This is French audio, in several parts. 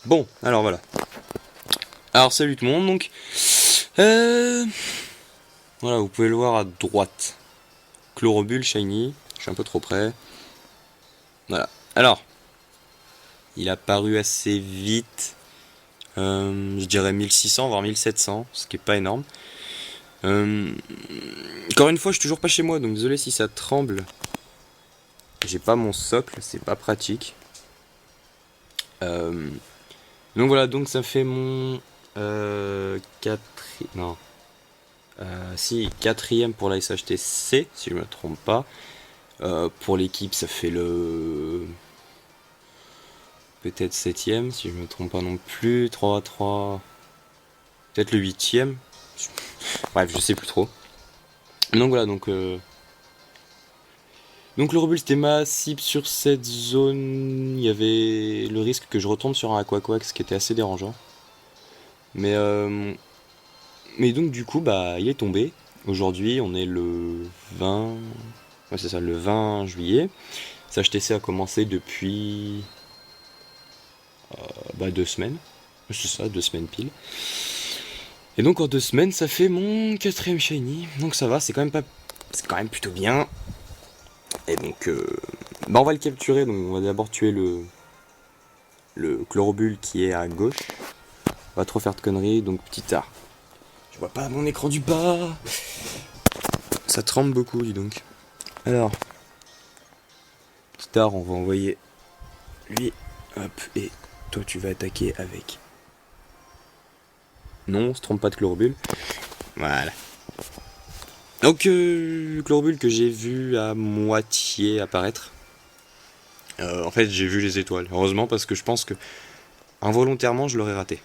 Bon, alors voilà. Alors salut tout le monde, donc... Voilà, vous pouvez le voir à droite. Chlorobule shiny, je suis un peu trop près. Voilà. Alors, il a paru assez vite. Je dirais 1600, voire 1700, ce qui est pas énorme. Encore une fois, je suis toujours pas chez moi, donc désolé si ça tremble. J'ai pas mon socle, c'est pas pratique. Donc voilà, donc ça fait mon non, si quatrième pour la SHTC, si je me trompe pas. Pour l'équipe, ça fait le peut-être septième, si je me trompe pas non plus. 3 peut-être le huitième. Bref, je sais plus trop. Donc voilà, donc le rebut c'était ma cible sur cette zone. Il y avait le risque que je retombe sur un Aquaquax, ce qui était assez dérangeant. Mais mais donc du coup bah il est tombé. Aujourd'hui on est le 20. Ouais c'est ça, le 20 juillet. Sa HTC a commencé depuis 2 semaines. C'est ça, 2 semaines pile. Et donc en 2 semaines ça fait mon quatrième shiny. Donc ça va, c'est quand même pas. C'est quand même plutôt bien. Et donc bah on va le capturer, donc on va d'abord tuer le chlorobule qui est à gauche. On va trop faire de conneries, donc petit art. Je vois pas mon écran du bas. Ça tremble beaucoup, dis donc. Alors, petit art, on va envoyer lui. Hop, et toi tu vas attaquer avec. Non, on se trompe pas de chlorobule. Voilà. Donc, chlorobule que j'ai vu à moitié apparaître. En fait, j'ai vu les étoiles. Heureusement, parce que je pense que involontairement, je l'aurais raté.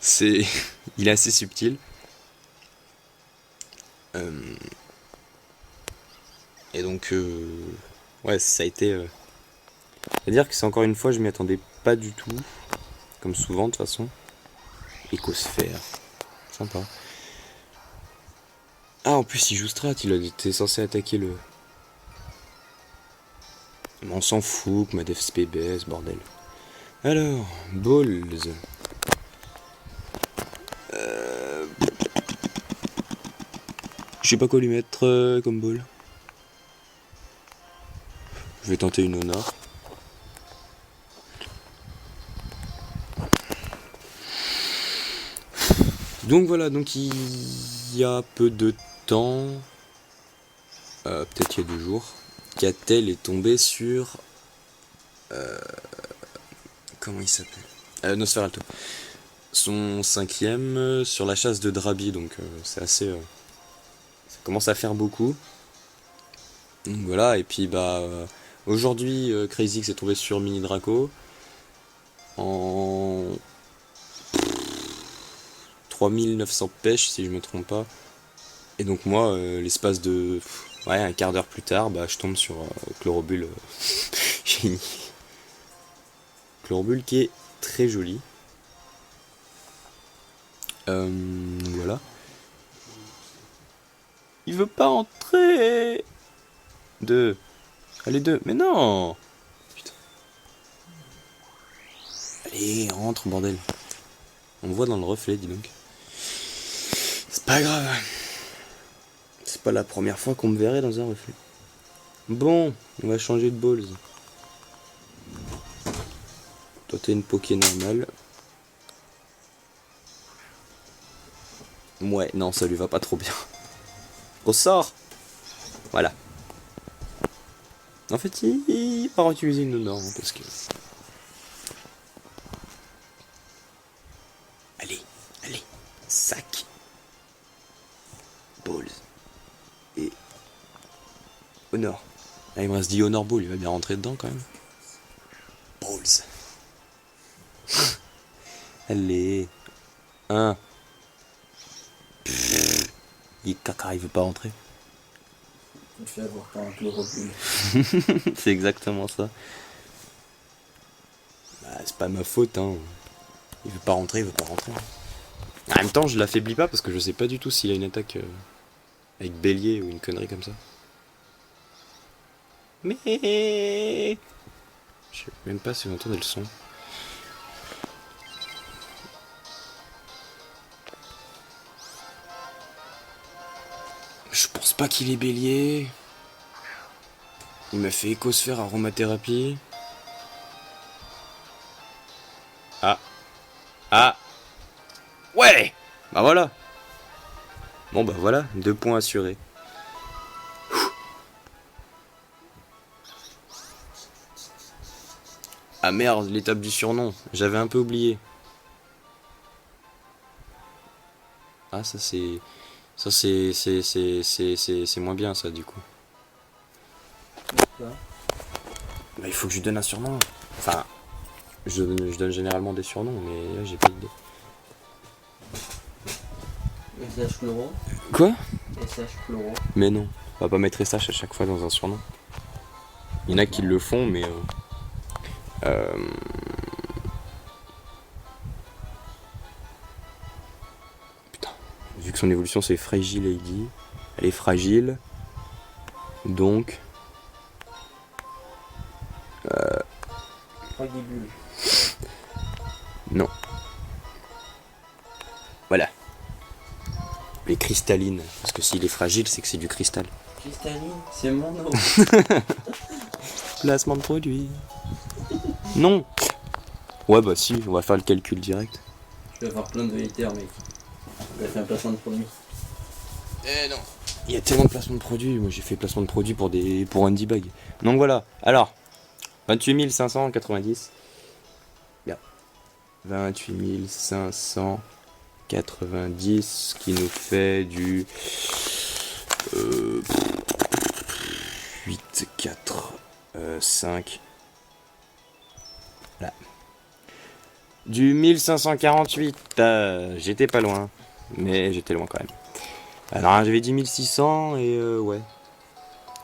C'est, il est assez subtil. Et donc, ouais, ça a été. C'est-à-dire que c'est encore une fois, je m'y attendais pas du tout, comme souvent de toute façon. Écosphère, sympa. Ah, en plus, il joue strat, il était censé attaquer le. Mais on s'en fout que ma def baisse, bordel. Alors, balls. Je sais pas quoi lui mettre comme ball. Je vais tenter une honor. Donc voilà, donc il y a peu de temps, peut-être il y a 2 jours, Catel est tombé sur. Comment il s'appelle Nosferalto. Son cinquième sur la chasse de Drabi, donc c'est assez. Ça commence à faire beaucoup. Donc voilà, et puis bah. Aujourd'hui, Crazy X est tombé sur Mini Draco. En 3900 pêches, si je me trompe pas. Et donc moi, l'espace de. Ouais, un quart d'heure plus tard, bah, je tombe sur Chlorobule Génie. Chlorobule qui est très joli. Voilà. Il veut pas entrer. Deux. Allez, deux. Mais non. Putain. Allez, rentre, bordel. On voit dans le reflet, dis donc. C'est pas grave. C'est pas la première fois qu'on me verrait dans un reflet. Bon, on va changer de balls. Toi, t'es une poké normale. Ouais, non, ça lui va pas trop bien. On sort. Voilà. En fait, il va utiliser une honor, hein, parce que... Allez, allez. Sac. Balls. Et... Honor. Ah, il me reste dit Honor Ball, il va bien rentrer dedans, quand même. Balls. Allez. Un. Il caca, il veut pas rentrer. Il fait avoir par un chlorobule. C'est exactement ça. Bah, c'est pas ma faute, hein. Il veut pas rentrer, il veut pas rentrer. En même temps, je l'affaiblis pas parce que je sais pas du tout s'il a une attaque avec bélier ou une connerie comme ça. Mais je sais même pas si vous entendez le son. Je pense pas qu'il est bélier. Il m'a fait écosphère aromathérapie. Ah. Ouais. Bah voilà. Bon bah voilà, 2 points assurés. Ah merde, l'étape du surnom, j'avais un peu oublié. Ah ça c'est... Ça c'est moins bien ça du coup. Quoi? Bah il faut que je lui donne un surnom. Enfin, je donne généralement des surnoms, mais là j'ai pas d'idée. SH Chloro. Quoi? SH Chloro. Mais non, on va pas mettre SH à chaque fois dans un surnom. Il y en a qui le font, mais... Putain, vu que son évolution c'est Fragile Lady, elle est fragile, donc... Fragibule. Non. Voilà. Les cristallines, parce que s'il est fragile, c'est que c'est du cristal. Cristalline, c'est mon nom. Placement de produit. Non. Ouais bah si, on va faire le calcul direct. Je vais avoir plein de vétères, mec. Je vais faire un placement de produit. Eh non. Il y a tellement de placements de produits. Moi j'ai fait placement de produits pour Andy Bag. Donc voilà. Alors, 28 590. Bien. 28 590 qui nous fait du 8, 4, 5. Là. Du 1548. J'étais pas loin. Mais j'étais loin quand même. Alors j'avais dit 1600 et ouais.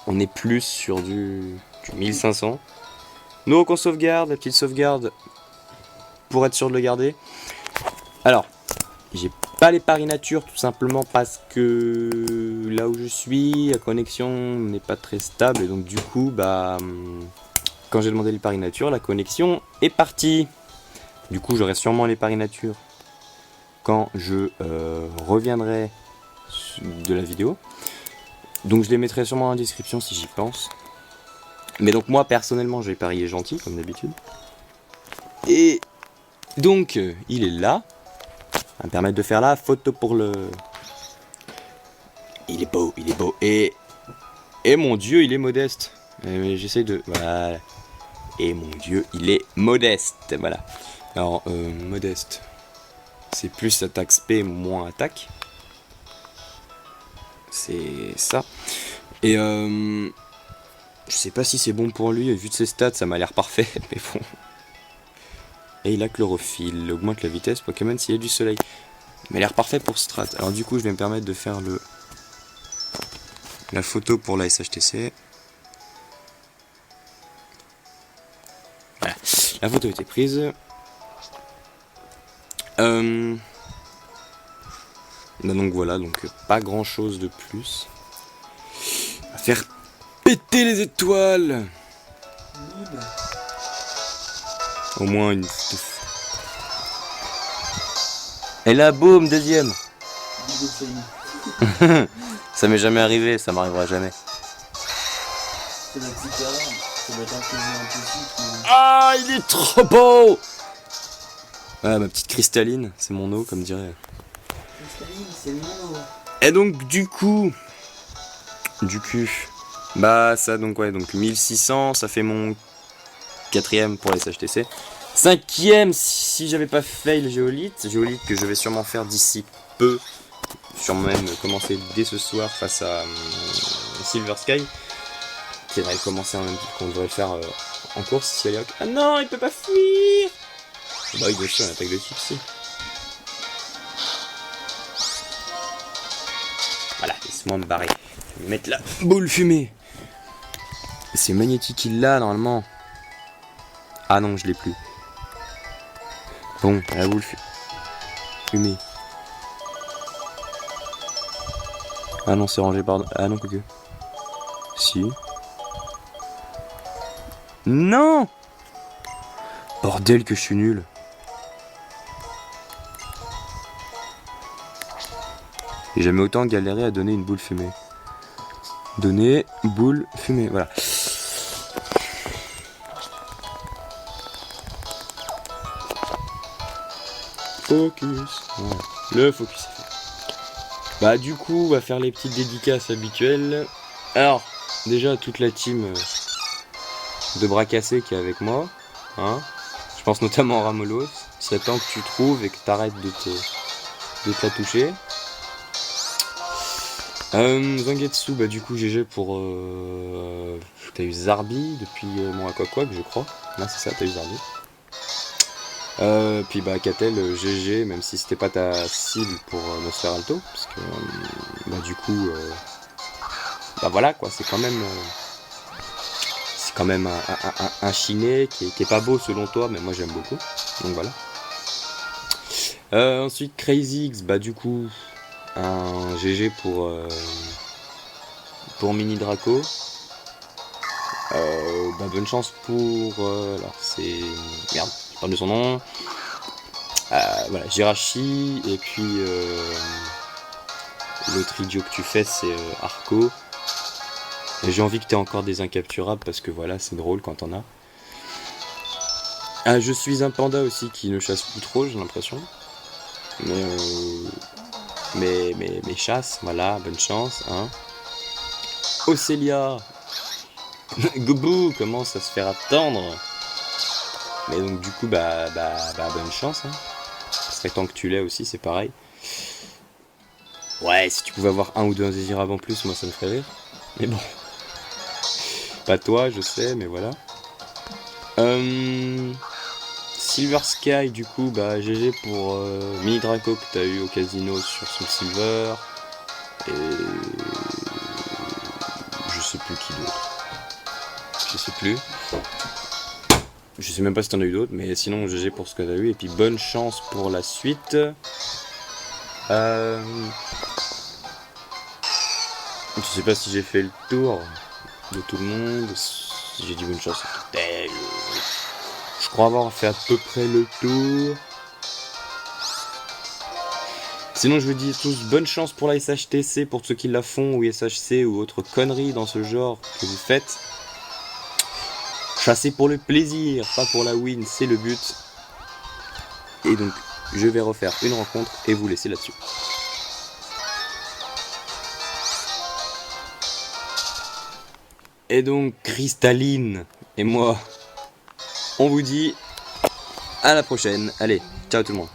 On est plus sur du 1500. Nous qu'on sauvegarde, la petite sauvegarde pour être sûr de le garder. Alors, j'ai pas les paris nature tout simplement parce que là où je suis, la connexion n'est pas très stable et donc du coup, bah, quand j'ai demandé les paris nature, la connexion est partie. Du coup, j'aurai sûrement les paris nature quand je reviendrai de la vidéo. Donc je les mettrai sûrement en description si j'y pense. Mais donc moi personnellement j'ai parié gentil comme d'habitude. Et donc il est là. Ça va me permettre de faire la photo pour le... Il est beau, il est beau. Et mon dieu il est modeste. J'essaie de... Voilà. Et mon dieu il est modeste. Voilà. Alors modeste. C'est plus attaque spé, moins attaque. C'est ça. Et je sais pas si c'est bon pour lui, vu de ses stats, ça m'a l'air parfait, mais bon. Et il a chlorophylle, augmente la vitesse Pokémon s'il y a du soleil. Il m'a l'air parfait pour strat. Alors du coup, je vais me permettre de faire la photo pour la SHTC. Voilà, la photo a été prise. Bah donc voilà, donc pas grand chose de plus. On va faire péter les étoiles. Au moins une... Et là, boum, deuxième. Ça m'est jamais arrivé, ça m'arrivera jamais. Ah, il est trop beau. Ah, ma petite cristalline, c'est mon eau, comme dirait. Cristalline, c'est mon eau. Et donc, du coup... Bah, ça, donc, ouais, donc 1600, ça fait mon 4ème pour les HTC. 5ème, si j'avais pas fail Géolite. Géolite que je vais sûrement faire d'ici peu. Sûrement même commencer dès ce soir face à Silver Sky. Qui devrait commencer en même temps qu'on devrait le faire en course si elle est... Ah non, il peut pas fuir. Bah oui, bien sûr, une attaque de type si. Voilà, laisse-moi me barrer. Je vais mettre la boule fumée. C'est magnétique, il l'a normalement. Ah non, je l'ai plus. Bon, la boule fumée. Ah non, c'est rangé par... Ah non, que. Si. Non. Bordel que je suis nul. J'ai jamais autant galéré à donner une boule fumée. Donner, boule, fumer, voilà. Focus. Voilà. Le focus est fait. Bah du coup, on va faire les petites dédicaces habituelles. Alors, déjà toute la team de bras cassés qui est avec moi. Hein. Je pense notamment à Ramolos. Il serait temps que tu trouves et que tu arrêtes de te la toucher. Zangetsu, bah du coup GG pour... t'as eu Zarbi depuis mon Aquaquack je crois. Là c'est ça, t'as eu Zarbi. Puis bah Catel, GG, même si c'était pas ta cible pour Nosferalto, parce que bah du coup... bah voilà quoi, c'est quand même un chiné qui est pas beau selon toi, mais moi j'aime beaucoup. Donc voilà. Ensuite Crazy X, bah du coup un GG pour Mini Draco. Bah bonne chance pour alors c'est merde, je parle de son nom. Voilà, Jirachi et puis l'autre idiot que tu fais c'est Arco. Et j'ai envie que t'aies encore des incapturables parce que voilà, c'est drôle quand t'en as. Ah, je suis un panda aussi qui ne chasse plus trop, j'ai l'impression. Mais chasse, voilà, bonne chance, hein. Océlia Goubou commence à se faire attendre. Mais donc du coup, bah bonne chance, hein. Ce serait temps que tu l'aies aussi, c'est pareil. Ouais, si tu pouvais avoir un ou deux indésirables en plus, moi ça me ferait rire. Mais bon. Pas toi, je sais, mais voilà. Silver Sky, du coup, bah GG pour Mini Draco que t'as eu au casino sur Soul Silver. Et je sais plus qui d'autre. Je sais plus. Je sais même pas si t'en as eu d'autres, mais sinon GG pour ce que t'as eu. Et puis bonne chance pour la suite. Je sais pas si j'ai fait le tour de tout le monde. Si j'ai dit bonne chance, je crois avoir fait à peu près le tour. Sinon je vous dis tous bonne chance pour la SHTC pour ceux qui la font, ou SHC ou autre connerie dans ce genre que vous faites. Chasser pour le plaisir, pas pour la win, c'est le but. Et donc je vais refaire une rencontre et vous laisser là-dessus. Et donc Cristalline et moi, on vous dit à la prochaine. Allez, ciao tout le monde.